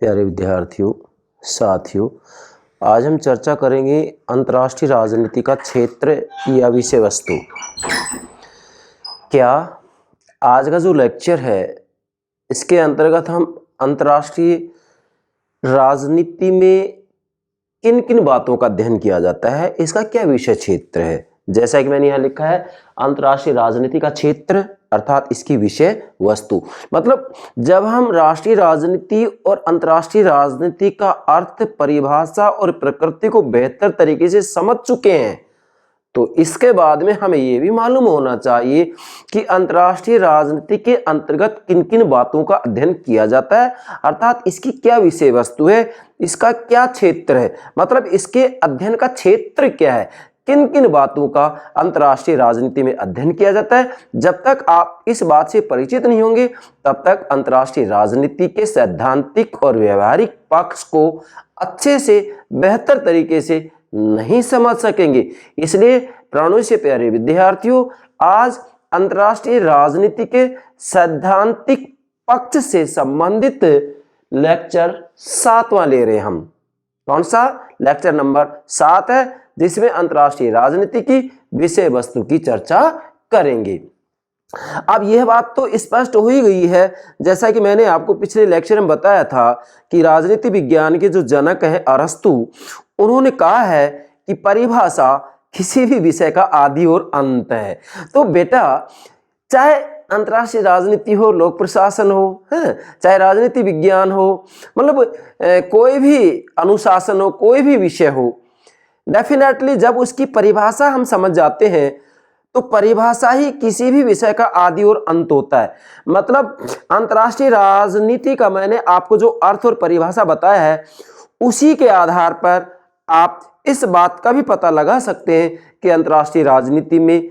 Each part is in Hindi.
प्यारे विद्यार्थियों, साथियों, आज हम चर्चा करेंगे अंतर्राष्ट्रीय राजनीति का क्षेत्र या विषय वस्तु। क्या आज का जो लेक्चर है इसके अंतर्गत हम अंतर्राष्ट्रीय राजनीति में किन किन बातों का अध्ययन किया जाता है, इसका क्या विषय क्षेत्र है। जैसा कि मैंने यहाँ लिखा है अंतर्राष्ट्रीय राजनीति का क्षेत्र अर्थात इसकी विषय वस्तु। मतलब जब हम राष्ट्रीय राजनीति और अंतर्राष्ट्रीय राजनीति का अर्थ, परिभाषा और प्रकृति को बेहतर तरीके से समझ चुके हैं तो इसके बाद में हमें यह भी मालूम होना चाहिए कि अंतर्राष्ट्रीय राजनीति के अंतर्गत किन किन बातों का अध्ययन किया जाता है, अर्थात इसकी क्या विषय वस्तु है, इसका क्या क्षेत्र है, मतलब इसके अध्ययन का क्षेत्र क्या है, किन किन बातों का अंतर्राष्ट्रीय राजनीति में अध्ययन किया जाता है। जब तक आप इस बात से परिचित नहीं होंगे तब तक अंतर्राष्ट्रीय राजनीति के सैद्धांतिक और व्यवहारिक पक्ष को अच्छे से बेहतर तरीके से नहीं समझ सकेंगे। इसलिए प्राणों से प्यारे विद्यार्थियों, आज अंतर्राष्ट्रीय राजनीति के सैद्धांतिक पक्ष से संबंधित लेक्चर 7वां ले रहे हैं हम। कौन सा? लेक्चर नंबर 7 है, जिसमें अंतर्राष्ट्रीय राजनीति की विषय वस्तु की चर्चा करेंगे। अब यह बात तो स्पष्ट हो ही गई है, जैसा कि मैंने आपको पिछले लेक्चर में बताया था कि राजनीति विज्ञान के जो जनक हैं अरस्तु, उन्होंने कहा है कि परिभाषा किसी भी विषय का आदि और अंत है। तो बेटा, चाहे अंतर्राष्ट्रीय राजनीति हो, लोक प्रशासन हो, चाहे राजनीति विज्ञान हो, मतलब कोई भी अनुशासन हो, कोई भी विषय हो, डेफिनेटली जब उसकी परिभाषा हम समझ जाते हैं तो परिभाषा ही किसी भी विषय का आदि और अंत होता है। मतलब अंतर्राष्ट्रीय राजनीति का मैंने आपको जो अर्थ और परिभाषा बताया है, उसी के आधार पर आप इस बात का भी पता लगा सकते हैं कि अंतर्राष्ट्रीय राजनीति में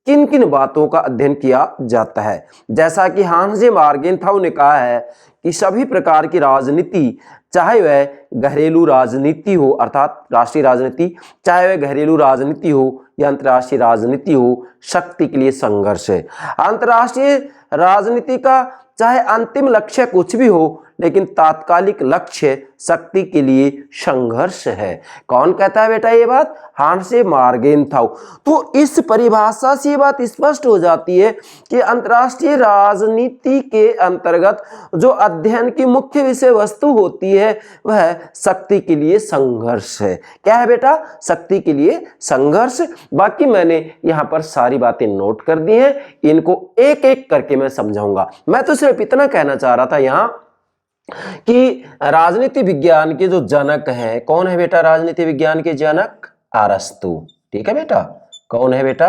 किन किन बातों का अध्ययन किया जाता है। जैसा कि हांस जे मार्गेनथाउ ने कहा है कि सभी प्रकार की राजनीति, चाहे वह घरेलू राजनीति हो अर्थात राष्ट्रीय राजनीति, चाहे वह घरेलू राजनीति हो या अंतर्राष्ट्रीय राजनीति हो, शक्ति के लिए संघर्ष है। अंतर्राष्ट्रीय राजनीति का चाहे अंतिम लक्ष्य कुछ भी हो, लेकिन तात्कालिक लक्ष्य शक्ति के लिए संघर्ष है। कौन कहता है बेटा ये बात? हांस जे मार्गेनथाउ। तो इस परिभाषा से ये बात स्पष्ट हो जाती है कि अंतर्राष्ट्रीय राजनीति के अंतर्गत जो अध्ययन की मुख्य विषय वस्तु होती है वह शक्ति के लिए संघर्ष है। क्या है बेटा? शक्ति के लिए संघर्ष। बाकी मैंने यहाँ पर सारी बातें नोट कर दी हैं, इनको एक एक करके मैं समझाऊंगा। मैं तो सिर्फ इतना कहना चाह रहा था यहाँ कि राजनीति विज्ञान के जो जनक हैं, कौन है बेटा राजनीति विज्ञान के जनक? अरस्तु। ठीक है बेटा, कौन है बेटा?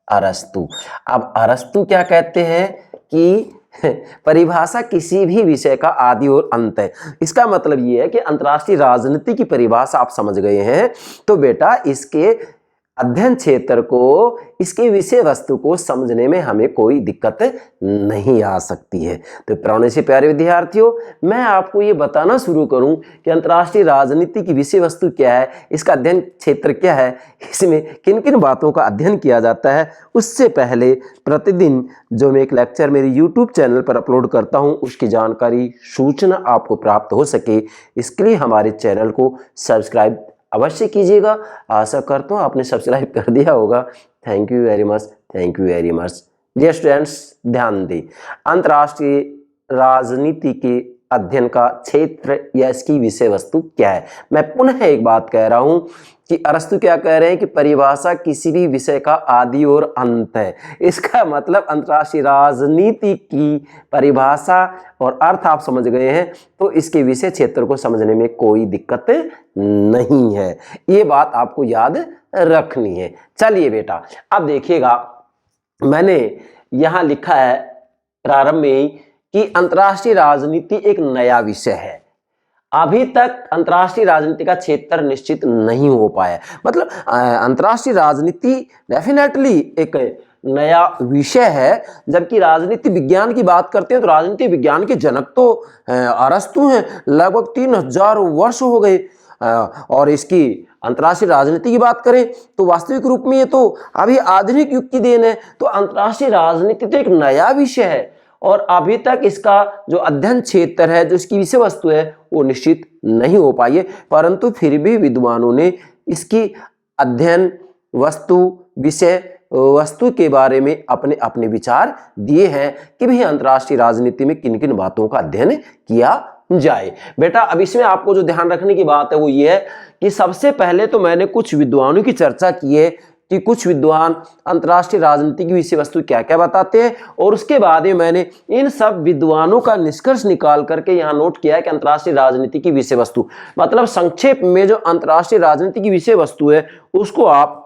अरस्तु। अब अरस्तु क्या कहते हैं कि परिभाषा किसी भी विषय का आदि और अंत है। इसका मतलब ये है कि अंतर्राष्ट्रीय राजनीति की परिभाषा आप समझ गए हैं तो बेटा इसके अध्ययन क्षेत्र को, इसके विषय वस्तु को समझने में हमें कोई दिक्कत नहीं आ सकती है। तो प्राणों से प्यारे विद्यार्थियों, मैं आपको ये बताना शुरू करूं कि अंतर्राष्ट्रीय राजनीति की विषय वस्तु क्या है, इसका अध्ययन क्षेत्र क्या है, इसमें किन किन बातों का अध्ययन किया जाता है, उससे पहले प्रतिदिन जो मैं एक लेक्चर मेरे YouTube चैनल पर अपलोड करता हूं उसकी जानकारी, सूचना आपको प्राप्त हो सके, इसके लिए हमारे चैनल को सब्सक्राइब अवश्य कीजिएगा। आशा करता हूँ आपने सब्सक्राइब कर दिया होगा। Thank you very much, thank you very much. Dear students, ध्यान दें, अंतर्राष्ट्रीय राजनीति के अध्ययन का क्षेत्र या इसकी विषय वस्तु क्या है। मैं पुनः एक बात कह रहा हूँ कि अरस्तु क्या कह रहे हैं कि परिभाषा किसी भी विषय का आदि और अंत है। इसका मतलब अंतर्राष्ट्रीय राजनीति की परिभाषा और अर्थ आप समझ गए हैं तो इसके विषय क्षेत्र को समझने में कोई दिक्कत नहीं है। ये बात आपको याद रखनी है। चलिए बेटा, अब देखिएगा, मैंने यहाँ लिखा है प्रारंभ में ही कि अंतर्राष्ट्रीय राजनीति एक नया विषय है। अभी तक अंतर्राष्ट्रीय राजनीति का क्षेत्र निश्चित नहीं हो पाया। मतलब अंतर्राष्ट्रीय राजनीति डेफिनेटली एक नया विषय है। जबकि राजनीति विज्ञान की बात करते हैं तो राजनीति विज्ञान के जनक तो अरस्तु हैं, लगभग 3000 वर्ष हो गए। और इसकी अंतर्राष्ट्रीय राजनीति की बात करें तो वास्तविक रूप में ये तो अभी आधुनिक युग की देन है। तो अंतर्राष्ट्रीय राजनीति तो एक नया विषय है और अभी तक इसका जो अध्ययन क्षेत्र है, जो इसकी विषय वस्तु है, वो निश्चित नहीं हो पाई है, परंतु फिर भी विद्वानों ने इसकी अध्ययन वस्तु, विषय वस्तु के बारे में अपने अपने विचार दिए हैं कि भाई अंतर्राष्ट्रीय राजनीति में किन किन बातों का अध्ययन किया जाए। बेटा अब इसमें आपको जो ध्यान रखने की बात है वो ये है कि सबसे पहले तो मैंने कुछ विद्वानों की चर्चा की है कि कुछ विद्वान अंतर्राष्ट्रीय राजनीति की विषय वस्तु क्या क्या बताते हैं, और उसके बाद में मैंने इन सब विद्वानों का निष्कर्ष निकाल करके यहाँ नोट किया है कि अंतर्राष्ट्रीय राजनीति की विषय वस्तु, मतलब संक्षेप में जो अंतर्राष्ट्रीय राजनीति की विषय वस्तु है उसको आप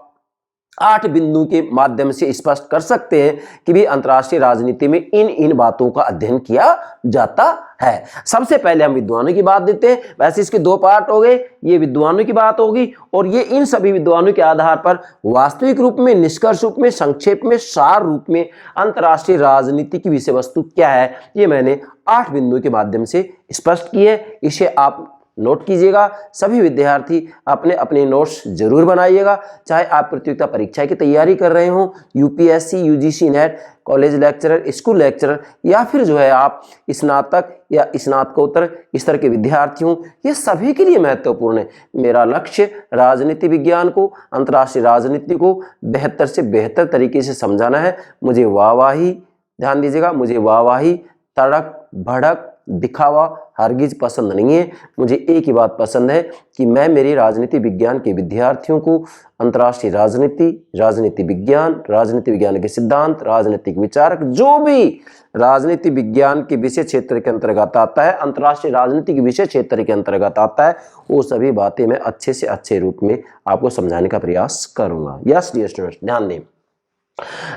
8 बिंदु के माध्यम से स्पष्ट कर सकते हैं कि भी अंतर्राष्ट्रीय राजनीति में इन इन बातों का अध्ययन किया जाता है। सबसे पहले हम विद्वानों की बात देते हैं। वैसे इसके 2 पार्ट हो गए, ये विद्वानों की बात होगी और ये इन सभी विद्वानों के आधार पर वास्तविक रूप में, निष्कर्ष रूप में, संक्षेप में, सार रूप में अंतर्राष्ट्रीय राजनीति की विषय वस्तु क्या है, ये मैंने 8 बिंदु के माध्यम से स्पष्ट की है। इसे आप नोट कीजिएगा। सभी विद्यार्थी अपने अपने नोट्स जरूर बनाइएगा, चाहे आप प्रतियोगिता परीक्षा की तैयारी कर रहे हो, UPSC, UGC net, college lecturer, school lecturer, या फिर जो है आप स्नातक या स्नातकोत्तर स्तर के विद्यार्थी हो, ये सभी के लिए महत्वपूर्ण है। मेरा लक्ष्य राजनीति विज्ञान को, अंतर्राष्ट्रीय राजनीति को बेहतर से बेहतर तरीके से समझाना है। मुझे वाहवाही, ध्यान दीजिएगा, मुझे वाहवाही, तड़क भड़क, दिखावा हरगिज पसंद नहीं है। मुझे एक ही बात पसंद है कि मैं मेरी राजनीति विज्ञान के विद्यार्थियों को अंतर्राष्ट्रीय राजनीति, राजनीति विज्ञान के सिद्धांत, राजनीतिक विचारक, जो भी राजनीति विज्ञान के विषय क्षेत्र के अंतर्गत आता है, अंतर्राष्ट्रीय राजनीति के विषय क्षेत्र के अंतर्गत आता है, वो सभी बातें मैं अच्छे से अच्छे रूप में आपको समझाने का प्रयास करूंगा। यस डियर स्टूडेंट्स, ध्यान दें।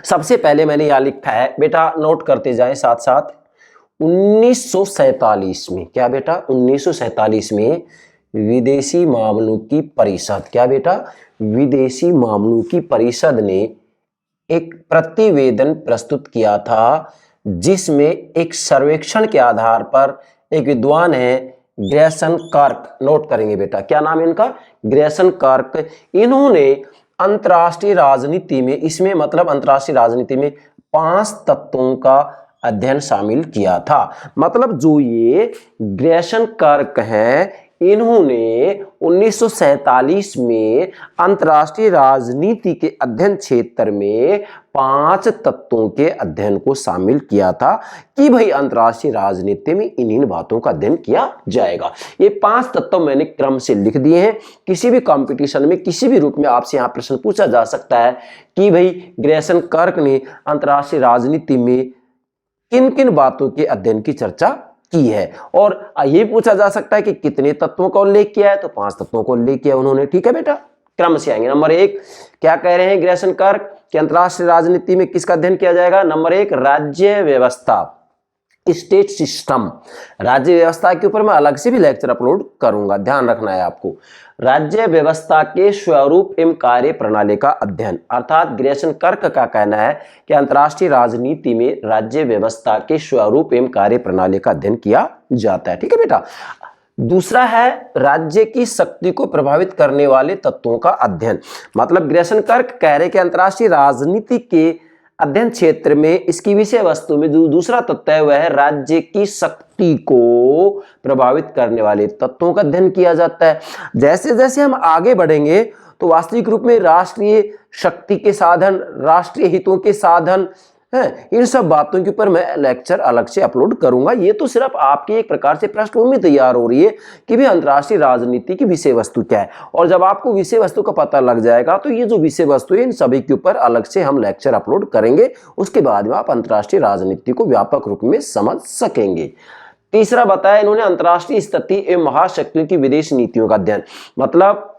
सबसे पहले मैंने यहाँ लिखा है, बेटा नोट करते जाएं साथ साथ। 1947 में, क्या बेटा, 1947 में विदेशी मामलों की परिषद, क्या बेटा, विदेशी मामलों की परिषद ने एक प्रतिवेदन प्रस्तुत किया था, जिसमें एक सर्वेक्षण के आधार पर एक विद्वान है ग्रेसन कार्क, नोट करेंगे बेटा, क्या नाम है इनका, ग्रेसन कार्क। इन्होंने अंतर्राष्ट्रीय राजनीति में, इसमें मतलब अंतर्राष्ट्रीय राजनीति में 5 तत्वों का अध्ययन शामिल किया था। मतलब जो ये ग्रेसन कार्क हैं, इन्होंने 1947 में अंतर्राष्ट्रीय राजनीति के अध्ययन क्षेत्र में 5 तत्वों के अध्ययन को शामिल किया था कि भाई अंतर्राष्ट्रीय राजनीति में इन बातों का अध्ययन किया जाएगा। ये 5 तत्व मैंने क्रम से लिख दिए हैं। किसी भी कंपटीशन में, किसी भी रूप में आपसे यहाँ प्रश्न पूछा जा सकता है कि भाई ग्रेसन कार्क ने अंतर्राष्ट्रीय राजनीति में किन किन बातों के अध्ययन की चर्चा की है, और ये पूछा जा सकता है कि कितने तत्वों का उल्लेख किया है, तो 5 तत्वों का उल्लेख किया उन्होंने। ठीक है बेटा, क्रम से आएंगे। नंबर 1 क्या कह रहे हैं ग्रेसन कार्क कि अंतर्राष्ट्रीय राजनीति में किसका अध्ययन किया जाएगा। नंबर 1 राज्य व्यवस्था, स्टेट सिस्टम। राज्य व्यवस्था के ऊपर मैं अलग से भी लेक्चर अपलोड करूंगा, ध्यान रखना है आपको। राज्य व्यवस्था के स्वरूप एवं कार्य प्रणाली का अध्ययन, अर्थात ग्रेसन कार्क का कहना है कि अंतर्राष्ट्रीय राजनीति में राज्य व्यवस्था के स्वरूप एवं कार्य प्रणाली का अध्ययन किया जाता है। ठीक है बेटा। दूसरा है राज्य की शक्ति को प्रभावित करने वाले तत्वों का अध्ययन। मतलब ग्रेसन कार्क कह रहे कि अंतर्राष्ट्रीय राजनीति के अध्ययन क्षेत्र में इसकी विषय वस्तु में जो दूसरा तत्व है वह है राज्य की शक्ति को प्रभावित करने वाले तत्वों का अध्ययन किया जाता है। जैसे जैसे हम आगे बढ़ेंगे तो वास्तविक रूप में राष्ट्रीय शक्ति के साधन, राष्ट्रीय हितों के साधन हैं, इन सब बातों के ऊपर मैं लेक्चर अलग से अपलोड करूंगा। ये तो सिर्फ आपकी एक प्रकार से पृष्ठभूमि तैयार हो रही है कि भी अंतर्राष्ट्रीय राजनीति की विषय वस्तु क्या है, और जब आपको विषय वस्तु का पता लग जाएगा तो ये जो विषय वस्तु है इन सभी के ऊपर अलग से हम लेक्चर अपलोड करेंगे। उसके बाद में आप अंतर्राष्ट्रीय राजनीति को व्यापक रूप में समझ सकेंगे। तीसरा बताया इन्होंने अंतर्राष्ट्रीय स्थिति एवं महाशक्तियों की विदेश नीतियों का अध्ययन। मतलब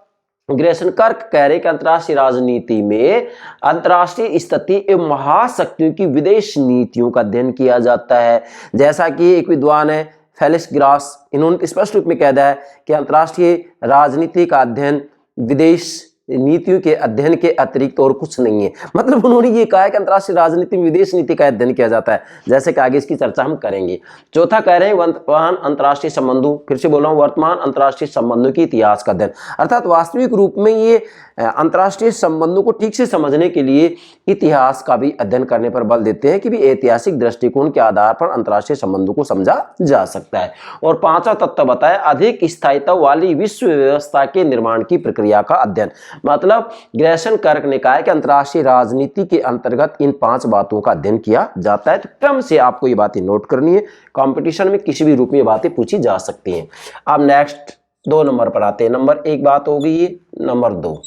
ग्रेसन कार्क कह रहे कि अंतर्राष्ट्रीय राजनीति में अंतर्राष्ट्रीय स्थिति एवं महाशक्तियों की विदेश नीतियों का अध्ययन किया जाता है। जैसा कि एक विद्वान है फेलिक्स ग्रास, इन्होंने स्पष्ट रूप में कह दिया है कि अंतर्राष्ट्रीय राजनीति का अध्ययन विदेश नीतियों के अध्ययन के अतिरिक्त और कुछ नहीं है। मतलब उन्होंने ये कहा है कि अंतर्राष्ट्रीय राजनीति में विदेश नीति का अध्ययन किया जाता है, जैसे कि आगे इसकी चर्चा हम करेंगे। चौथा कह रहे हैं वर्तमान अंतर्राष्ट्रीय संबंधों, फिर से बोल रहा हूं, वर्तमान अंतर्राष्ट्रीय संबंधों के इतिहास का अध्ययन, अर्थात वास्तविक रूप में ये अंतर्राष्ट्रीय संबंधों को ठीक से समझने के लिए इतिहास का भी अध्ययन करने पर बल देते हैं कि भी ऐतिहासिक दृष्टिकोण के आधार पर अंतर्राष्ट्रीय संबंधों को समझा जा सकता है। और पांचवा तत्व बताया अधिक स्थायित्व वाली विश्व व्यवस्था के निर्माण की प्रक्रिया का अध्ययन। मतलब ग्रेसन कर्क ने कहा है कि अंतर्राष्ट्रीय राजनीति के अंतर्गत इन 5 बातों का अध्ययन किया जाता है। तो क्रम से आपको ये बातें नोट करनी है, कंपटीशन में किसी भी रूप में ये बातें पूछी जा सकती हैं। अब नेक्स्ट 2 नंबर पर आते हैं। नंबर 1 बात हो गई, नंबर 2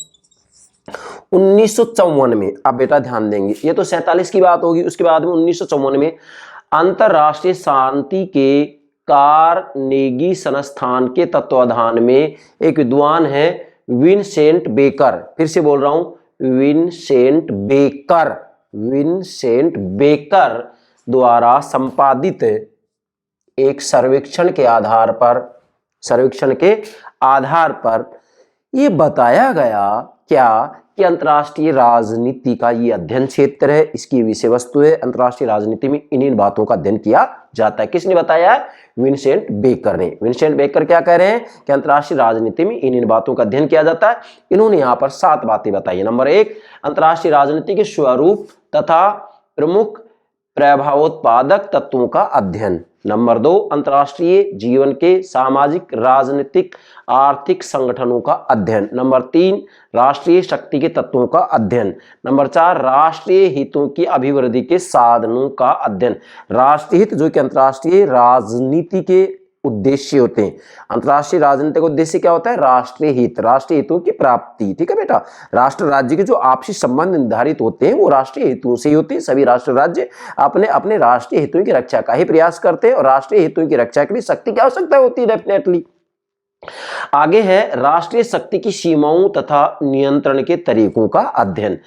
1954 में, अब बेटा ध्यान देंगे, ये तो 47 की बात होगी, उसके बाद में 1954 में अंतरराष्ट्रीय शांति के कार्नेगी संस्थान के तत्वाधान में एक विद्वान है विंसेंट बेकर, फिर से बोल रहा हूं विंसेंट बेकर द्वारा संपादित एक सर्वेक्षण के आधार पर ये बताया गया क्या कि अंतर्राष्ट्रीय राजनीति का ये अध्ययन क्षेत्र है, इसकी विषय वस्तु है, अंतर्राष्ट्रीय राजनीति में इन बातों का अध्ययन किया जाता है। किसने बताया है? विंसेंट बेकर ने। विंसेंट बेकर क्या कह रहे हैं कि अंतर्राष्ट्रीय राजनीति में इन बातों का अध्ययन किया जाता है। इन्होंने यहाँ पर 7 बातें बताई है। नंबर 1, अंतर्राष्ट्रीय राजनीति के स्वरूप तथा प्रमुख प्रभावोत्पादक तत्वों का अध्ययन। नंबर 2, अंतर्राष्ट्रीय जीवन के सामाजिक, राजनीतिक, आर्थिक संगठनों का अध्ययन। नंबर 3, राष्ट्रीय शक्ति के तत्वों का अध्ययन। नंबर 4, राष्ट्रीय हितों की अभिवृद्धि के साधनों का अध्ययन। राष्ट्रीय हित जो कि अंतर्राष्ट्रीय राजनीति के उद्देश्य होते हैं। अंतर्राष्ट्रीय राजनीति का उद्देश्य क्या होता है? राष्ट्रीय हितों की प्राप्ति। ठीक है बेटा, राष्ट्र राज्य के जो आपसी संबंध निर्धारित होते हैं वो राष्ट्रीय हितों से ही होते हैं। सभी राष्ट्र राज्य अपने अपने राष्ट्रीय हितों की रक्षा का ही प्रयास करते हैं और राष्ट्रीय हितों की रक्षा के लिए शक्ति की आवश्यकता होती है डेफिनेटली। आगे है राष्ट्रीय शक्ति की सीमाओं तथा नियंत्रण के तरीकों का अध्ययन।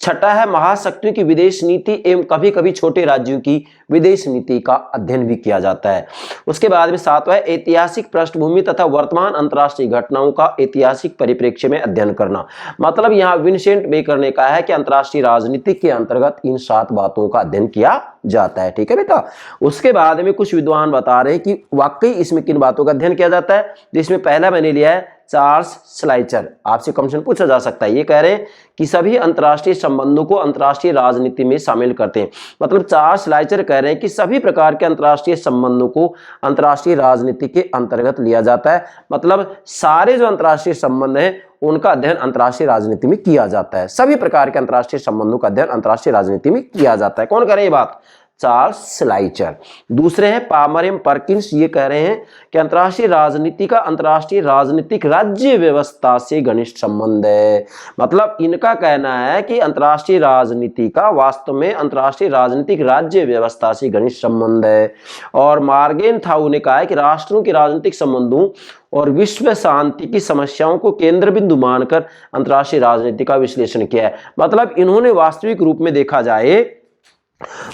छठा है महाशक्तियों की विदेश नीति एवं कभी कभी छोटे राज्यों की विदेश नीति का अध्ययन भी किया जाता है। उसके बाद में 7वां है ऐतिहासिक पृष्ठभूमि तथा वर्तमान अंतर्राष्ट्रीय घटनाओं का ऐतिहासिक परिप्रेक्ष्य में अध्ययन करना। मतलब यहाँ विंसेंट बेकर ने कहा है कि अंतर्राष्ट्रीय राजनीति के अंतर्गत इन 7 बातों का अध्ययन किया जाता है। ठीक है बेटा, उसके बाद में कुछ विद्वान बता रहे हैं कि वाकई इसमें किन बातों का अध्ययन किया जाता है, जिसमें पहला मैंने लिया है चार्ल्स श्लाइचर। आपसे क्वेश्चन पूछा जा सकता है, ये कह रहे हैं कि सभी अंतर्राष्ट्रीय संबंधों को अंतर्राष्ट्रीय राजनीति में शामिल करते हैं। मतलब चार्ल्स श्लाइचर कह रहे हैं कि सभी प्रकार के अंतर्राष्ट्रीय संबंधों को अंतर्राष्ट्रीय राजनीति के अंतर्गत लिया जाता है। मतलब सारे जो अंतर्राष्ट्रीय संबंध हैं उनका अध्ययन अंतर्राष्ट्रीय राजनीति में किया जाता है। सभी प्रकार के अंतर्राष्ट्रीय संबंधों का अध्ययन अंतर्राष्ट्रीय राजनीति में किया जाता है। कौन कह रहे हैं ये बात? चार्ल्स श्लाइचर। दूसरे हैं पामर एम पर्किंस, ये कह रहे हैं कि अंतर्राष्ट्रीय राजनीति का अंतर्राष्ट्रीय राजनीतिक राज्य व्यवस्था से घनिष्ठ संबंध है। मतलब इनका कहना है कि अंतर्राष्ट्रीय राजनीति का वास्तव में अंतर्राष्ट्रीय राजनीतिक राज्य व्यवस्था से घनिष्ठ संबंध है। और मार्गेनथाउ ने कहा है कि राष्ट्रों के राजनीतिक संबंधों और विश्व शांति की समस्याओं को केंद्र बिंदु मानकर अंतर्राष्ट्रीय राजनीति का विश्लेषण किया है। मतलब इन्होंने वास्तविक रूप में देखा जाए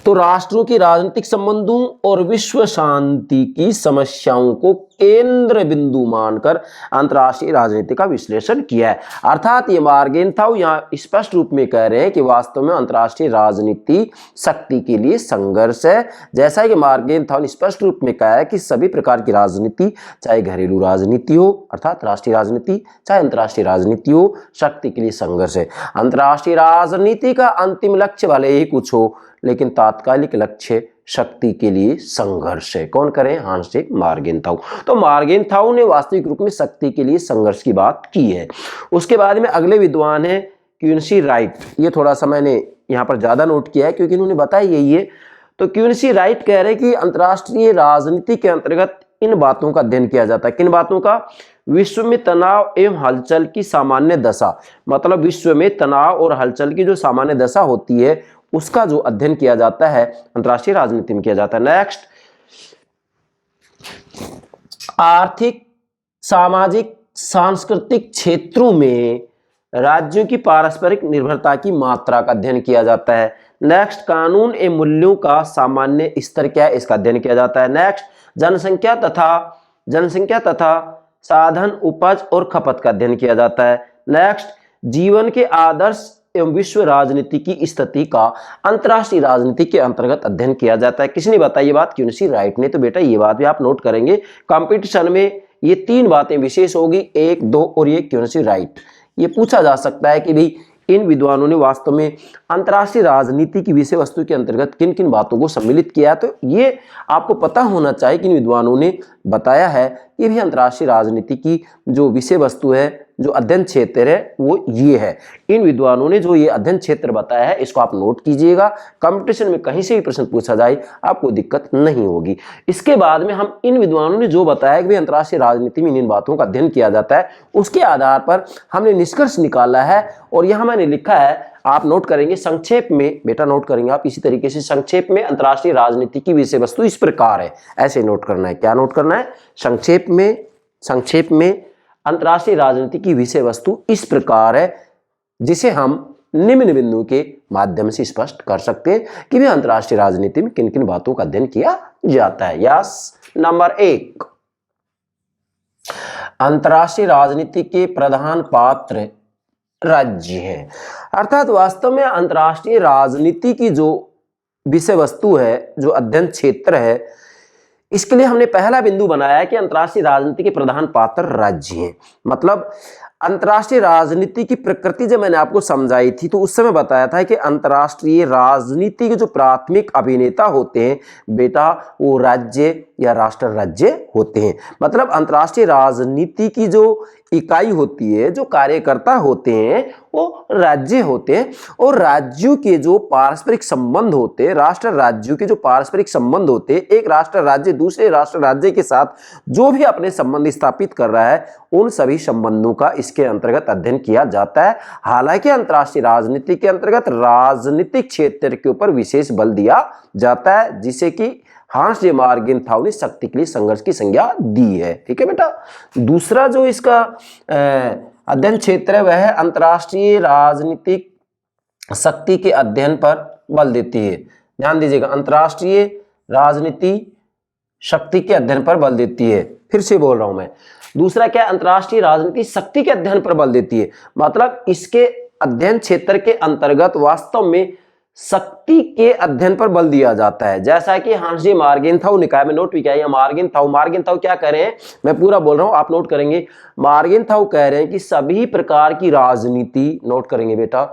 तो राष्ट्रों के राजनीतिक संबंधों और विश्व शांति की समस्याओं को केंद्र बिंदु मानकर अंतर्राष्ट्रीय राजनीति का विश्लेषण किया है। अर्थात ये मार्गेनथाउ यहाँ स्पष्ट रूप में कह रहे हैं कि वास्तव में अंतर्राष्ट्रीय राजनीति शक्ति के लिए संघर्ष है। जैसा कि मार्गेनथाउ ने स्पष्ट रूप में कहा है कि सभी प्रकार की राजनीति, चाहे घरेलू राजनीति हो अर्थात राष्ट्रीय राजनीति, चाहे अंतर्राष्ट्रीय राजनीति हो, शक्ति के लिए संघर्ष है। अंतर्राष्ट्रीय राजनीति का अंतिम लक्ष्य भले ही कुछ हो लेकिन तात्कालिक लक्ष्य शक्ति के लिए संघर्ष है। कौन करें? हांस मार्गेनथाउ। तो मार्गेनथाउ ने वास्तविक रूप में शक्ति के लिए संघर्ष की बात की है। उसके बाद में अगले विद्वान है क्विंसी राइट। ये थोड़ा सा मैंने यहाँ पर ज्यादा नोट किया है क्योंकि इन्होंने बताया यही है। तो क्विंसी राइट कह रहे हैं कि अंतर्राष्ट्रीय राजनीति के अंतर्गत इन बातों का अध्ययन किया जाता है। किन बातों का? विश्व में तनाव एवं हलचल की सामान्य दशा। मतलब विश्व में तनाव और हलचल की जो सामान्य दशा होती है उसका जो अध्ययन किया जाता है अंतर्राष्ट्रीय राजनीति में किया जाता है। नेक्स्ट, आर्थिक, सामाजिक, सांस्कृतिक क्षेत्रों में राज्यों की पारस्परिक निर्भरता की मात्रा का अध्ययन किया जाता है। नेक्स्ट, कानून एवं मूल्यों का सामान्य स्तर क्या है, इसका अध्ययन किया जाता है। नेक्स्ट, जनसंख्या तथा साधन, उपज और खपत का अध्ययन किया जाता है। नेक्स्ट, जीवन के आदर्श एवं विश्व राजनीति की स्थिति का अंतरराष्ट्रीय राजनीति के अंतर्गत अध्ययन किया जाता है। किसने बताई ये बात? क्यूनिसी राइट ने। तो बेटा ये बात भी आप नोट करेंगे, कंपटीशन में ये तीन बातें विशेष होगी, 1, 2 और ये क्यूनिसी राइट। ये पूछा जा सकता है कि भाई इन विद्वानों ने वास्तव में अंतर्राष्ट्रीय राजनीति की विषय वस्तु के अंतर्गत किन किन बातों को सम्मिलित किया है। तो ये आपको पता होना चाहिए कि इन विद्वानों ने बताया है कि भी अंतर्राष्ट्रीय राजनीति की जो विषय वस्तु है, जो अध्ययन क्षेत्र है, वो ये है। इन विद्वानों ने जो ये अध्ययन क्षेत्र बताया है इसको आप नोट कीजिएगा, कंपटीशन में कहीं से भी प्रश्न पूछा जाए आपको दिक्कत नहीं होगी। इसके बाद में हम इन विद्वानों ने जो बताया कि अंतर्राष्ट्रीय राजनीति में इन बातों का अध्ययन किया जाता है, उसके आधार पर हमने निष्कर्ष निकाला है और यहाँ मैंने लिखा है, आप नोट करेंगे संक्षेप में, बेटा नोट करेंगे आप इसी तरीके से, संक्षेप में अंतर्राष्ट्रीय राजनीति की विषय वस्तु इस प्रकार है, ऐसे नोट करना है। क्या नोट करना है? संक्षेप में अंतर्राष्ट्रीय राजनीति की विषय वस्तु इस प्रकार है, जिसे हम निम्न बिंदु के माध्यम से स्पष्ट कर सकते हैं कि भी अंतर्राष्ट्रीय राजनीति में किन किन बातों का अध्ययन किया जाता है। यस, नंबर 1, अंतर्राष्ट्रीय राजनीति के प्रधान पात्र राज्य हैं। अर्थात वास्तव में अंतर्राष्ट्रीय राजनीति की जो विषय वस्तु है, जो अध्ययन क्षेत्र है, इसके लिए हमने पहला बिंदु बनाया है कि अंतर्राष्ट्रीय राजनीति के प्रधान पात्र राज्य हैं। मतलब अंतर्राष्ट्रीय राजनीति की प्रकृति जब मैंने आपको समझाई थी तो उस समय बताया था कि अंतर्राष्ट्रीय राजनीति के जो प्राथमिक अभिनेता होते हैं बेटा, वो राज्य या राष्ट्र राज्य होते हैं। मतलब अंतर्राष्ट्रीय राजनीति की जो इकाई होती है, जो कार्यकर्ता होते हैं, वो राज्य होते हैं। और राज्यों के जो पारस्परिक संबंध होते हैं, राष्ट्र राज्यों के जो पारस्परिक संबंध होते हैं, एक राष्ट्र राज्य दूसरे राष्ट्र राज्य के साथ जो भी अपने संबंध स्थापित कर रहा है, उन सभी संबंधों का इसके अंतर्गत अध्ययन किया जाता है। हालांकि अंतर्राष्ट्रीय राजनीति के अंतर्गत राजनीतिक क्षेत्र के ऊपर विशेष बल दिया जाता है, जिसे कि हांस जे मार्गेनथाउ ने शक्ति के लिए संघर्ष की संज्ञा दी है। ठीक है बेटा। दूसरा जो इसका अध्ययन क्षेत्र है वह है अंतर्राष्ट्रीय राजनीतिक शक्ति के अध्ययन पर बल देती है। ध्यान दीजिएगा, अंतर्राष्ट्रीय राजनीति शक्ति के अध्ययन पर बल देती है। फिर से बोल रहा हूं मैं, दूसरा क्या, अंतर्राष्ट्रीय राजनीति शक्ति के अध्ययन पर बल देती है। मतलब इसके अध्ययन क्षेत्र के अंतर्गत वास्तव में शक्ति के अध्ययन पर बल दिया जाता है। जैसा कि हांस जे मार्गेनथाउ ने कहा, मैं नोट भी किया है, मार्गेनथाउ क्या कह रहे हैं, मैं पूरा बोल रहा हूं, आप नोट करेंगे। मार्गेनथाउ कह रहे हैं कि सभी प्रकार की राजनीति, नोट करेंगे बेटा,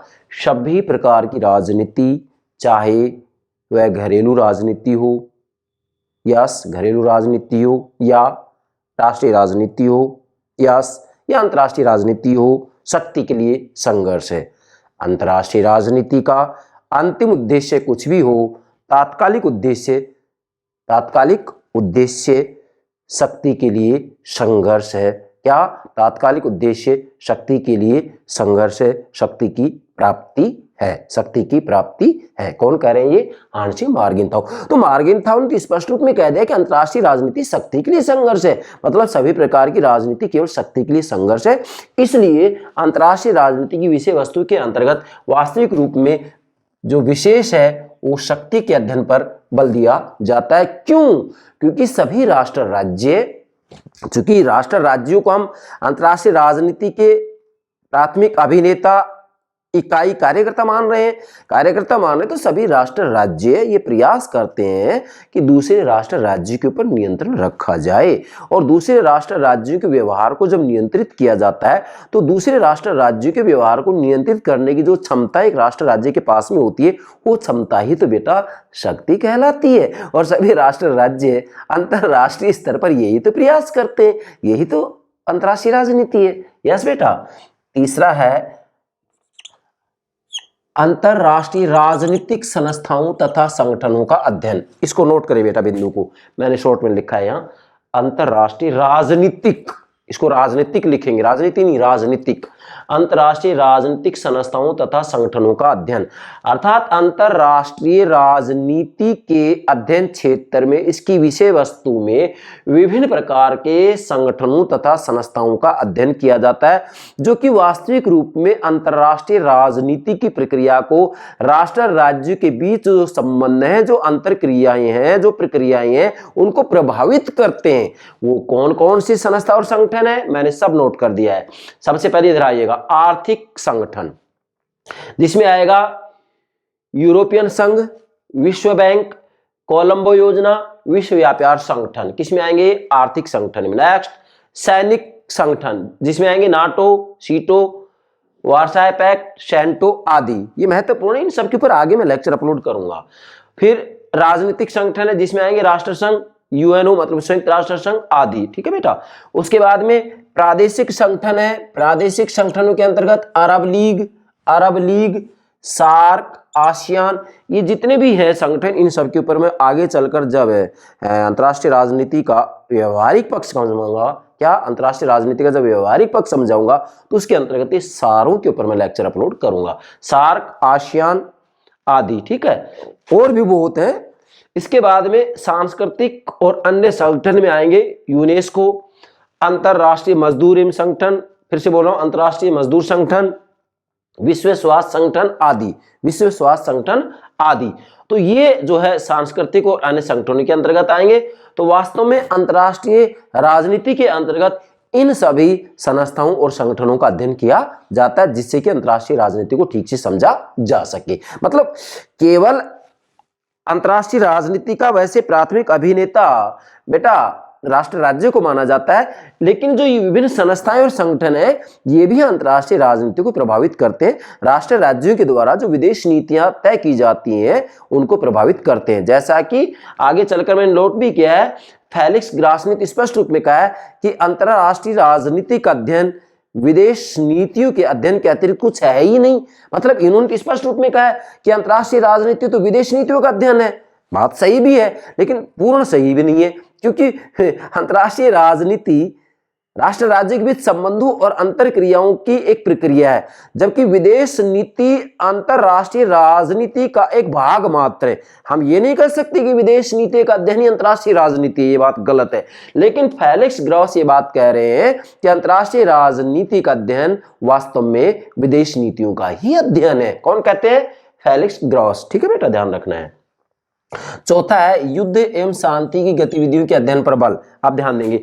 सभी प्रकार की राजनीति, चाहे वह घरेलू राजनीति हो, यस घरेलू राजनीति हो, या राष्ट्रीय राजनीति हो, यस या अंतर्राष्ट्रीय राजनीति हो, शक्ति के लिए संघर्ष है। अंतर्राष्ट्रीय राजनीति का अंतिम उद्देश्य कुछ भी हो, तात्कालिक उद्देश्य शक्ति के लिए संघर्ष है। क्या? तात्कालिक उद्देश्य शक्ति के लिए संघर्ष है, शक्ति की प्राप्ति है। कौन कह रहे हैं ये? हांस जे मार्गेनथाउ। तो मार्गेनथाउ ने स्पष्ट रूप में कह दिया कि अंतर्राष्ट्रीय राजनीति शक्ति के लिए संघर्ष है। मतलब सभी प्रकार की राजनीति केवल शक्ति के लिए संघर्ष है। इसलिए अंतर्राष्ट्रीय राजनीति की विषय वस्तु के अंतर्गत वास्तविक रूप में जो विशेष है वो शक्ति के अध्ययन पर बल दिया जाता है। क्यों? क्योंकि सभी राष्ट्र राज्य, चूंकि राष्ट्र राज्यों को हम अंतर्राष्ट्रीय राजनीति के प्राथमिक अभिनेता, इकाई, कार्यकर्ता मान रहे हैं, तो सभी राष्ट्र राज्य ये प्रयास करते हैं कि दूसरे राष्ट्र राज्य के ऊपर नियंत्रण रखा जाए। और दूसरे राष्ट्र राज्यों के व्यवहार को जब नियंत्रित किया जाता है तो दूसरे राष्ट्र राज्यों के व्यवहार को नियंत्रित करने की जो क्षमता एक राष्ट्र राज्य के पास में होती है, वो क्षमता ही तो बेटा शक्ति कहलाती है। और सभी राष्ट्र राज्य अंतरराष्ट्रीय स्तर पर यही तो प्रयास करते हैं, यही तो अंतरराष्ट्रीय राजनीति है। यस बेटा। तीसरा है अंतरराष्ट्रीय राजनीतिक संस्थाओं तथा संगठनों का अध्ययन। इसको नोट करें बेटा, बिंदु को मैंने शॉर्ट में लिखा है यहाँ, अंतरराष्ट्रीय राजनीतिक, इसको राजनीतिक लिखेंगे, राजनीति नहीं, राजनीतिक। अंतरराष्ट्रीय राजनीतिक संस्थाओं तथा संगठनों का अध्ययन, अर्थात अंतरराष्ट्रीय राजनीति के अध्ययन क्षेत्र में इसकी विषय वस्तु में विभिन्न प्रकार के संगठनों तथा संस्थाओं का अध्ययन किया जाता है, जो कि वास्तविक रूप में अंतरराष्ट्रीय राजनीति की प्रक्रिया को राष्ट्र राज्य के बीच जो संबंध है, जो अंतर क्रियाएं हैं, जो प्रक्रियाएं हैं, उनको प्रभावित करते हैं। वो कौन कौन सी संस्था और संगठन है, मैंने सब नोट कर दिया है। सबसे पहले इधर बताइएगा, आर्थिक संगठन, जिसमें आएगा यूरोपियन संघ, विश्व बैंक, कोलंबो योजना, विश्व व्यापार संगठन, किसमें आएंगे, आर्थिक संगठन में। नेक्स्ट, सैनिक संगठन, जिसमें आएंगे नाटो, सीटो, वार्साई पैक्ट, सेंटो आदि। ये महत्वपूर्ण है, इन सबके ऊपर आगे मैं लेक्चर अपलोड करूंगा। फिर राजनीतिक संगठन है, जिसमें आएंगे राष्ट्रसंघ, यूएनओ मतलब संयुक्त राष्ट्र संघ आदि, ठीक है बेटा। उसके बाद में प्रादेशिक संगठन है, प्रादेशिक संगठनों के अंतर्गत अरब लीग, सार्क, आसियान, ये जितने भी हैं संगठन, इन सब के ऊपर मैं आगे चलकर जब अंतर्राष्ट्रीय राजनीति का व्यवहारिक पक्ष समझाऊंगा, क्या अंतर्राष्ट्रीय राजनीति का जब व्यवहारिक पक्ष समझाऊंगा, तो उसके अंतर्गत ये सारों के ऊपर मैं लेक्चर अपलोड करूंगा, सार्क, आसियान आदि, ठीक है। और भी बहुत है। इसके बाद में सांस्कृतिक और अन्य संगठन में आएंगे यूनेस्को, अंतरराष्ट्रीय मजदूर एवं संगठन, फिर से बोल रहा हूं, अंतरराष्ट्रीय मजदूर संगठन, विश्व स्वास्थ्य संगठन आदि, विश्व स्वास्थ्य संगठन आदि। तो ये जो है सांस्कृतिक और अन्य संगठनों के अंतर्गत आएंगे। तो वास्तव में अंतरराष्ट्रीय राजनीति के अंतर्गत इन सभी संस्थाओं और संगठनों का अध्ययन किया जाता है, जिससे कि अंतरराष्ट्रीय राजनीति को ठीक से समझा जा सके। मतलब केवल अंतरराष्ट्रीय राजनीति का वैसे प्राथमिक अभिनेता बेटा राष्ट्र राज्य को माना जाता है, लेकिन जो ये विभिन्न संस्थाएं और संगठन है, ये भी अंतरराष्ट्रीय राजनीति को प्रभावित करते हैं। राष्ट्र राज्यों के द्वारा जो विदेश नीतियां तय की जाती हैं, उनको प्रभावित करते हैं। जैसा कि आगे चलकर मैंने नोट भी किया है, फेलिक्स ग्रास ने स्पष्ट रूप में कहा है कि अंतरराष्ट्रीय राजनीति का अध्ययन विदेश नीतियों के अध्ययन के अतिरिक्त कुछ है ही नहीं। मतलब इन्होंने स्पष्ट रूप में कहा है कि अंतरराष्ट्रीय राजनीति तो विदेश नीतियों का अध्ययन है। बात सही भी है, लेकिन पूर्ण सही भी नहीं है, क्योंकि अंतरराष्ट्रीय राजनीति राष्ट्र राज्य के बीच संबंधों और अंतर क्रियाओं की एक प्रक्रिया है, जबकि विदेश नीति अंतरराष्ट्रीय राजनीति का एक भाग मात्र है। हम ये नहीं कह सकते कि विदेश नीति का अध्ययन ही अंतरराष्ट्रीय राजनीति, ये बात गलत है। लेकिन फेलिक्स ग्रॉस ये बात कह रहे हैं कि अंतरराष्ट्रीय राजनीति का अध्ययन वास्तव में विदेश नीतियों का ही अध्ययन है। कौन कहते हैं? फेलिक्स ग्रॉस, ठीक है बेटा, ध्यान रखना है। चौथा है युद्ध एवं शांति की गतिविधियों के अध्ययन पर बल। आप ध्यान देंगे,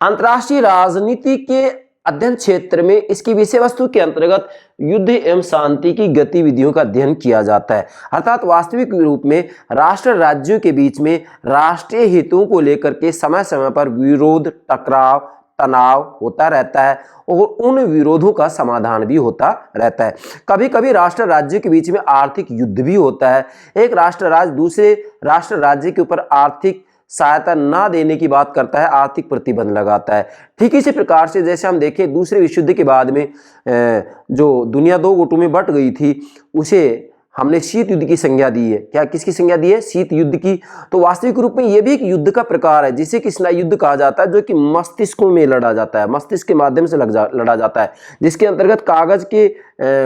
अंतरराष्ट्रीय राजनीति के अध्ययन क्षेत्र में इसकी विषय वस्तु के अंतर्गत युद्ध एवं शांति की गतिविधियों का अध्ययन किया जाता है। अर्थात वास्तविक रूप में राष्ट्र राज्यों के बीच में राष्ट्रीय हितों को लेकर के समय समय पर विरोध, टकराव, तनाव होता रहता है और उन विरोधों का समाधान भी होता रहता है। कभी कभी राष्ट्र राज्य के बीच में आर्थिक युद्ध भी होता है। एक राष्ट्र राज्य दूसरे राष्ट्र राज्य के ऊपर आर्थिक सहायता ना देने की बात करता है, आर्थिक प्रतिबंध लगाता है। ठीक इसी प्रकार से जैसे हम देखें दूसरे विश्व युद्ध के बाद में जो दुनिया दो गुटों में बट गई थी, उसे हमने शीत युद्ध की संज्ञा दी है। क्या किसकी संज्ञा दी है? शीत युद्ध की। तो वास्तविक रूप में यह भी एक युद्ध का प्रकार है, जिसे कि स्नायु युद्ध कहा जाता है, जो कि मस्तिष्कों में लड़ा जाता है, मस्तिष्क के माध्यम से लड़ा जाता है, जिसके अंतर्गत कागज के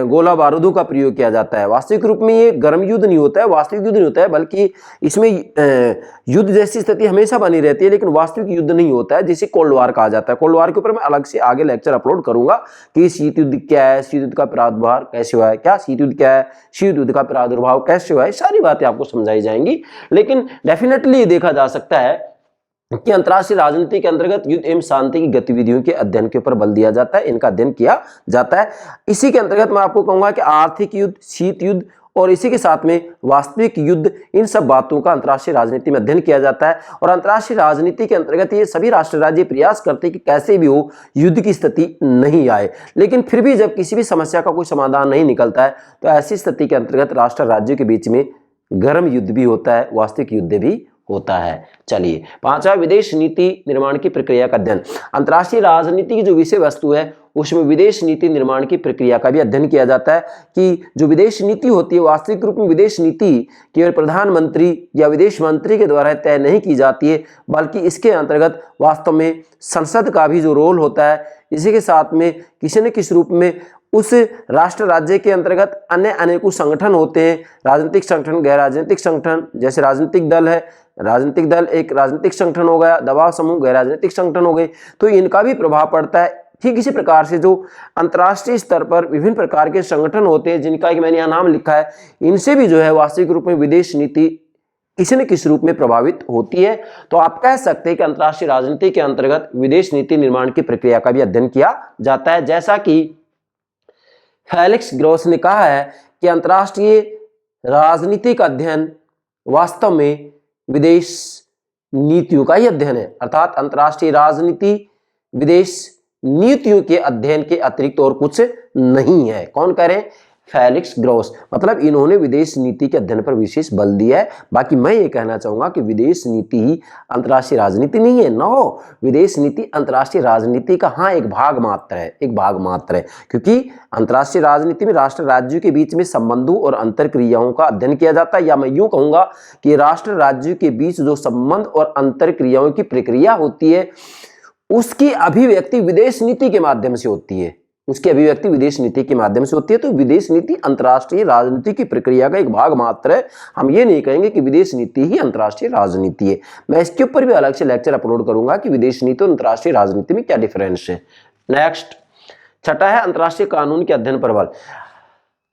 गोला बारूदों का प्रयोग किया जाता है। वास्तविक रूप में ये गर्म युद्ध नहीं होता है, वास्तविक युद्ध नहीं होता है, बल्कि इसमें युद्ध जैसी स्थिति हमेशा बनी रहती है, लेकिन वास्तविक युद्ध नहीं होता है, जिसे कोल्ड वार कहा जाता है। कोल्ड वार के ऊपर मैं अलग से आगे लेक्चर अपलोड करूंगा कि शीत युद्ध क्या है, शीत युद्ध का प्रादुर्भाव कैसे हुआ है, क्या शीत युद्ध क्या है, शीत युद्ध का प्रादुर्भाव कैसे हुआ है, सारी बातें आपको समझाई जाएंगी। लेकिन डेफिनेटली देखा जा सकता है कि अंतरराष्ट्रीय राजनीति के अंतर्गत युद्ध एवं शांति की गतिविधियों के अध्ययन के ऊपर बल दिया जाता है, इनका अध्ययन किया जाता है। इसी के अंतर्गत मैं आपको कहूंगा कि आर्थिक युद्ध, शीत युद्ध और इसी के साथ में वास्तविक युद्ध, इन सब बातों का अंतरराष्ट्रीय राजनीति में अध्ययन किया जाता है। और अंतरराष्ट्रीय राजनीति के अंतर्गत ये सभी राष्ट्र राज्य प्रयास करते हैं कि कैसे भी हो युद्ध की स्थिति नहीं आए, लेकिन फिर भी जब किसी भी समस्या का कोई समाधान नहीं निकलता है, तो ऐसी स्थिति के अंतर्गत राष्ट्र राज्यों के बीच में गर्म युद्ध भी होता है, वास्तविक युद्ध भी होता है। चलिए, पांचवा, विदेश नीति निर्माण की प्रक्रिया का अध्ययन। अंतरराष्ट्रीय राजनीति की जो विषय वस्तु है, उसमें विदेश नीति निर्माण की प्रक्रिया का भी अध्ययन किया जाता है कि जो विदेश नीति होती है, वास्तविक रूप में विदेश नीति केवल प्रधानमंत्री या विदेश मंत्री के द्वारा तय नहीं की जाती है, बल्कि इसके अंतर्गत वास्तव में संसद का भी जो रोल होता है, इसी के साथ में किसी न किसी रूप में उस राष्ट्र राज्य के अंतर्गत अन्य अनेकों संगठन होते हैं, राजनीतिक संगठन, गैर राजनीतिक संगठन। जैसे राजनीतिक दल है, राजनीतिक दल एक राजनीतिक संगठन हो गया, दबाव समूह गैर राजनीतिक संगठन हो गए, तो इनका भी प्रभाव पड़ता है। ठीक इसी प्रकार से जो अंतर्राष्ट्रीय स्तर पर विभिन्न प्रकार के संगठन होते हैं, जिनका कि मैंने यहाँ नाम लिखा है, इनसे भी जो है वास्तविक रूप में विदेश नीति किसी न किसी रूप में प्रभावित होती है। तो आप कह सकते हैं कि अंतर्राष्ट्रीय राजनीति के अंतर्गत विदेश नीति निर्माण की प्रक्रिया का भी अध्ययन किया जाता है। जैसा कि फेलिक्स ग्रॉस ने कहा है कि अंतर्राष्ट्रीय राजनीति का अध्ययन वास्तव में विदेश नीतियों का ही अध्ययन है, अर्थात अंतर्राष्ट्रीय राजनीति विदेश नीतियों के अध्ययन के अतिरिक्त और कुछ नहीं है। कौन कह रहे हैं? Felix gross. मतलब इन्होंने विदेश नीति के अध्ययन पर विशेष बल दिया है। बाकी मैं ये कहना चाहूंगा कि विदेश नीति ही अंतर्राष्ट्रीय राजनीति नहीं है। नो, विदेश नीति अंतर्राष्ट्रीय राजनीति का हाँ एक भाग मात्र है, एक भाग मात्र है, क्योंकि अंतर्राष्ट्रीय राजनीति में राष्ट्र राज्यों के बीच में संबंधों और अंतर क्रियाओं का अध्ययन किया जाता है, या मैं यूं कहूंगा कि राष्ट्र राज्यों के बीच जो संबंध और अंतर क्रियाओं की प्रक्रिया होती है उसकी अभिव्यक्ति विदेश नीति के माध्यम से होती है, उसकी अभिव्यक्ति विदेश नीति के माध्यम से होती है। तो विदेश नीति अंतर्राष्ट्रीय राजनीति की प्रक्रिया का एक भाग मात्र है। हम ये नहीं कहेंगे कि विदेश नीति ही अंतर्राष्ट्रीय राजनीति है। मैं इसके ऊपर भी अलग से लेक्चर अपलोड करूंगा कि विदेश नीति और अंतर्राष्ट्रीय राजनीति में क्या डिफरेंस है। नेक्स्ट, छठा है अंतर्राष्ट्रीय कानून के अध्ययन पर बल।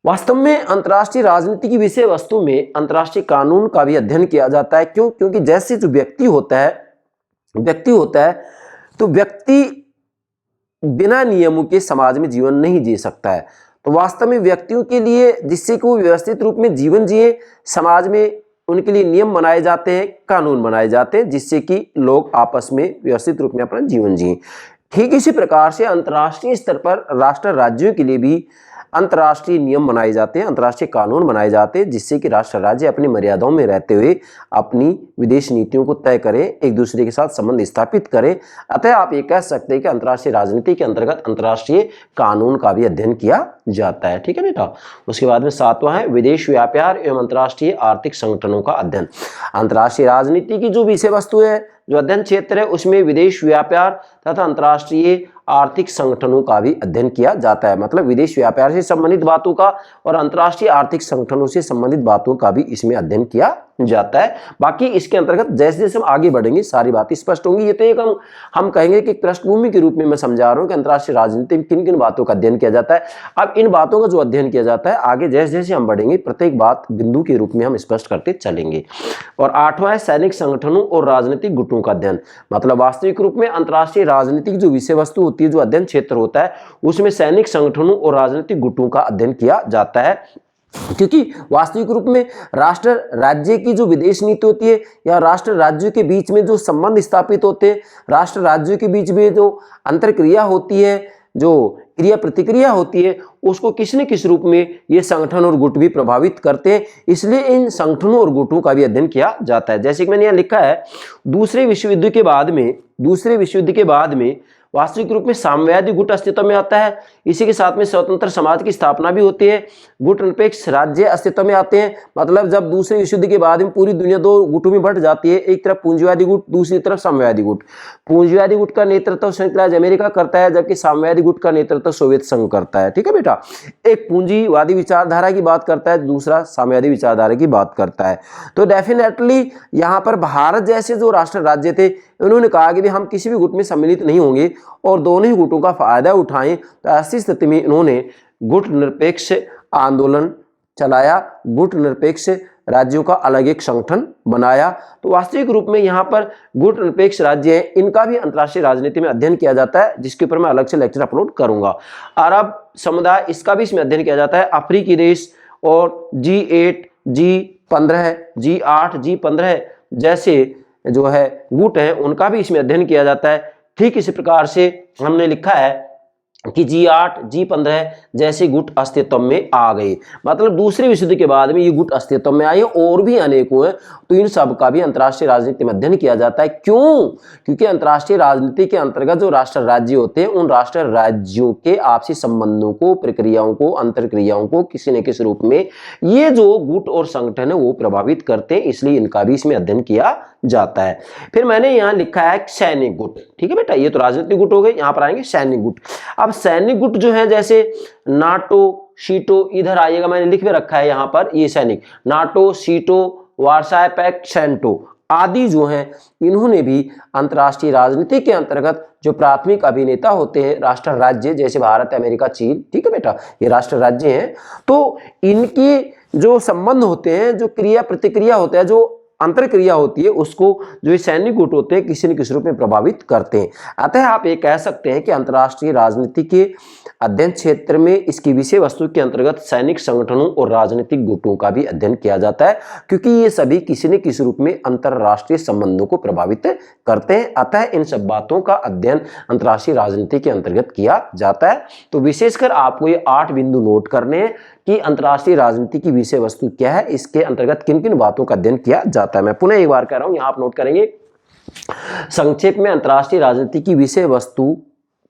वास्तव में अंतर्राष्ट्रीय राजनीति की विषय वस्तु में अंतर्राष्ट्रीय कानून का भी अध्ययन किया जाता है। क्यों? क्योंकि जैसे जो व्यक्ति होता है तो व्यक्ति बिना नियमों के समाज में जीवन नहीं जी सकता है। तो वास्तव में व्यक्तियों के लिए, जिससे कि वो व्यवस्थित रूप में जीवन जिए, समाज में उनके लिए नियम बनाए जाते हैं, कानून बनाए जाते हैं, जिससे कि लोग आपस में व्यवस्थित रूप में अपना जीवन जिए। ठीक इसी प्रकार से अंतर्राष्ट्रीय स्तर पर राष्ट्र राज्यों के लिए भी अंतर्राष्ट्रीय नियम बनाए जाते हैं, अंतर्राष्ट्रीय कानून बनाए जाते हैं, जिससे कि राष्ट्र राज्य अपनी मर्यादाओं में रहते हुए अपनी विदेश नीतियों को तय करें, एक दूसरे के साथ संबंध स्थापित करें। अतः आप ये कह सकते हैं कि अंतर्राष्ट्रीय राजनीति के अंतर्गत अंतर्राष्ट्रीय कानून का भी अध्ययन किया जाता है। ठीक है बेटा। उसके बाद में सातवां है विदेश व्यापार एवं अंतर्राष्ट्रीय आर्थिक संगठनों का अध्ययन। अंतर्राष्ट्रीय राजनीति की जो विषय वस्तु है, जो अध्ययन क्षेत्र है, उसमें विदेश व्यापार तथा अंतर्राष्ट्रीय आर्थिक संगठनों का भी अध्ययन किया जाता है। मतलब विदेश व्यापार से संबंधित बातों का और अंतर्राष्ट्रीय आर्थिक संगठनों से संबंधित बातों का भी इसमें अध्ययन किया जाता है। बाकी इसके अंतर्गत जैसे जैसे हम आगे बढ़ेंगे सारी बातें स्पष्ट होंगी। ये तो एक हम कहेंगे कि पृष्ठभूमि के रूप में मैं समझा रहा हूँ कि अंतर्राष्ट्रीय राजनीति में किन किन बातों का अध्ययन किया जाता है। अब इन बातों का जो अध्ययन किया जाता है, आगे जैसे जैसे हम बढ़ेंगे प्रत्येक बात बिंदु के रूप में हम स्पष्ट करते चलेंगे। और आठवां है सैनिक संगठनों और राजनीतिक गुटों का अध्ययन। मतलब वास्तविक रूप में अंतर्राष्ट्रीय राजनीतिक जो विषय वस्तु होती है, जो अध्ययन क्षेत्र होता है, उसमें सैनिक संगठनों और राजनीतिक गुटों का अध्ययन किया जाता है। क्योंकि वास्तविक रूप में राष्ट्र राज्य की जो विदेश नीति होती है या राष्ट्र राज्यों के बीच में जो संबंध स्थापित होते हैं, राष्ट्र राज्यों के बीच में जो अंतरक्रिया होती है, जो क्रिया प्रतिक्रिया होती है, उसको किसी न किसी रूप में ये संगठन और गुट भी प्रभावित करते हैं। इसलिए इन संगठनों और गुटों का भी अध्ययन किया जाता है। जैसे कि मैंने यहाँ लिखा है, दूसरे विश्व युद्ध के बाद में वास्तविक रूप में साम्यवादी गुट अस्तित्व में आता है। इसी के साथ में स्वतंत्र समाज की स्थापना भी होती है। गुट निरपेक्ष राज्य अस्तित्व में आते हैं। मतलब जब दूसरे विश्व युद्ध के बाद में पूरी दुनिया दो गुटों में बंट जाती है, एक तरफ पूंजीवादी गुट, दूसरी तरफ साम्यवादी गुट। पूंजीवादी गुट का नेतृत्व संयुक्त राज्य अमेरिका करता है, जबकि साम्यवादी गुट का नेतृत्व सोवियत संघ करता है। ठीक है बेटा। एक पूंजीवादी विचारधारा की बात करता है, दूसरा साम्यवादी विचारधारा की बात करता है। तो डेफिनेटली यहाँ पर भारत जैसे जो राष्ट्र राज्य थे, उन्होंने कहा कि हम किसी भी गुट में सम्मिलित नहीं होंगे और दोनों ही गुटों का फायदा उठाएं। तो ऐसी स्थिति में इन्होंने गुट निरपेक्ष आंदोलन चलाया, गुट निरपेक्ष राज्यों का अलग एक संगठन बनाया। तो वास्तविक रूप में यहाँ पर गुट निरपेक्ष राज्य हैं, इनका भी अंतर्राष्ट्रीय राजनीति में अध्ययन किया जाता है, जिसके ऊपर मैं अलग से लेक्चर अपलोड करूंगा। अरब समुदाय, इसका भी इसमें अध्ययन किया जाता है। अफ्रीकी देश और G8, G15, G8, G15 जैसे जो है गुट हैं, उनका भी इसमें अध्ययन किया जाता है। ठीक इसी प्रकार से हमने लिखा है कि G8, G15 जैसे गुट अस्तित्व में आ गए। मतलब दूसरे विश्व युद्ध के बाद में ये गुट अस्तित्व में आए, और भी अनेकों हैं। तो इन सब का भी अंतर्राष्ट्रीय राजनीति में अध्ययन किया जाता है। क्यों? क्योंकि अंतर्राष्ट्रीय राजनीति के अंतर्गत जो राष्ट्र राज्य होते हैं, उन राष्ट्र राज्यों के आपसी संबंधों को, प्रक्रियाओं को, अंतरक्रियाओं को किसी न किसी रूप में ये जो गुट और संगठन है वो प्रभावित करते हैं। इसलिए इनका भी इसमें अध्ययन किया जाता है। फिर मैंने यहाँ लिखा है सैनिक गुट। ठीक है बेटा, ये तो राजनीतिक गुट हो गए, यहाँ पर आएंगे सैनिक गुट। अब सैनिक गुट जो है, जैसे नाटो, सीटो, इधर आइएगा, मैंने लिख के रखा है यहाँ पर, ये सैनिक नाटो, सीटो, वार्साय पैक्ट, सेंटो आदि जो हैं, इन्होंने भी अंतर्राष्ट्रीय राजनीति के अंतर्गत जो प्राथमिक अभिनेता होते हैं, राष्ट्र राज्य जैसे भारत, अमेरिका, चीन, ठीक है बेटा, ये राष्ट्र राज्य हैं, तो इनके जो संबंध होते हैं, जो क्रिया प्रतिक्रिया होता है, जो अंतर क्रिया होती है उसको जो ये सैनिक गुट होते हैं किसी न किसी रूप में प्रभावित करते हैं। अतः आप ये कह सकते हैं कि अंतर्राष्ट्रीय राजनीति के अध्ययन क्षेत्र में इसकी विषय वस्तु के अंतर्गत सैनिक संगठनों और राजनीतिक गुटों का भी अध्ययन किया जाता है, क्योंकि ये सभी किसी न किसी रूप में अंतर्राष्ट्रीय संबंधों को प्रभावित करते हैं। अतः इन सब बातों का अध्ययन अंतर्राष्ट्रीय राजनीति के अंतर्गत किया जाता है। तो विशेषकर आपको ये 8 बिंदु नोट करने हैं कि अंतर्राष्ट्रीय राजनीति की विषय वस्तु क्या है, इसके अंतर्गत किन किन बातों का अध्ययन किया जाता है। मैं पुनः एक बार कह रहा हूं, यहां आप नोट करेंगे। संक्षेप में अंतर्राष्ट्रीय राजनीति की विषय वस्तु,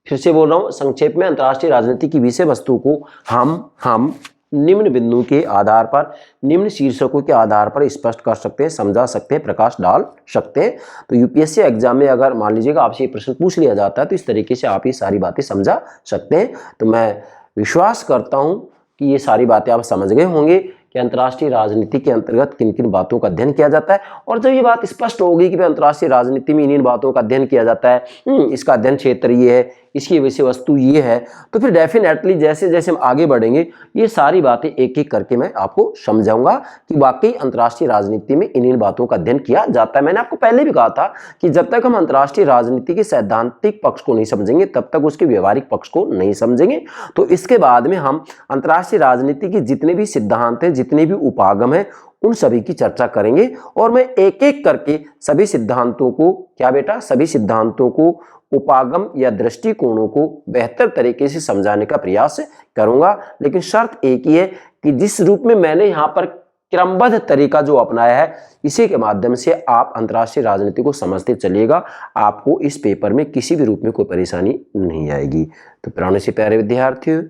फिर से बोल रहा हूं, संक्षेप में अंतर्राष्ट्रीय राजनीति की विषय वस्तु को हम निम्न बिंदुओं के आधार पर, निम्न शीर्षकों के आधार पर स्पष्ट कर सकते हैं, समझा सकते हैं, प्रकाश डाल सकते हैं। तो यूपीएससी एग्जाम में अगर मान लीजिएगा आपसे ये प्रश्न पूछ लिया जाता है तो इस तरीके से आप ये सारी बातें समझा सकते हैं। तो मैं विश्वास करता हूं कि ये सारी बातें आप समझ गए होंगे कि अंतर्राष्ट्रीय राजनीति के अंतर्गत किन किन बातों का अध्ययन किया जाता है। और जब ये बात स्पष्ट होगी कि अंतर्राष्ट्रीय राजनीति में इन बातों का अध्ययन किया जाता है, इसका अध्ययन क्षेत्र ये है, इसकी विषय वस्तु ये है, तो फिर डेफिनेटली जैसे जैसे हम आगे बढ़ेंगे ये सारी बातें एक एक करके मैं आपको समझाऊंगा कि वाकई अंतर्राष्ट्रीय राजनीति में इन बातों का अध्ययन किया जाता है। मैंने आपको पहले भी कहा था कि जब तक हम अंतर्राष्ट्रीय राजनीति के सैद्धांतिक पक्ष को नहीं समझेंगे तब तक उसके व्यवहारिक पक्ष को नहीं समझेंगे। तो इसके बाद में हम अंतर्राष्ट्रीय राजनीति के जितने भी सिद्धांत हैं, जितने भी उपागम है, उन सभी की चर्चा करेंगे और मैं एक एक करके सभी सिद्धांतों को, क्या बेटा, सभी सिद्धांतों को, उपागम या दृष्टिकोणों को बेहतर तरीके से समझाने का प्रयास करूंगा। लेकिन शर्त एक ही है कि जिस रूप में मैंने यहाँ पर क्रमबद्ध तरीका जो अपनाया है, इसी के माध्यम से आप अंतर्राष्ट्रीय राजनीति को समझते चलिएगा, आपको इस पेपर में किसी भी रूप में कोई परेशानी नहीं आएगी। तो प्राणों से प्यारे विद्यार्थियों,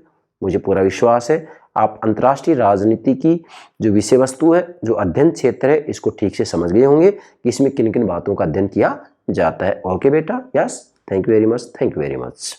मुझे पूरा विश्वास है आप अंतर्राष्ट्रीय राजनीति की जो विषय वस्तु है, जो अध्ययन क्षेत्र है, इसको ठीक से समझ गए होंगे कि इसमें किन किन बातों का अध्ययन किया जाता है। ओके बेटा, yes, thank you very much, thank you very much.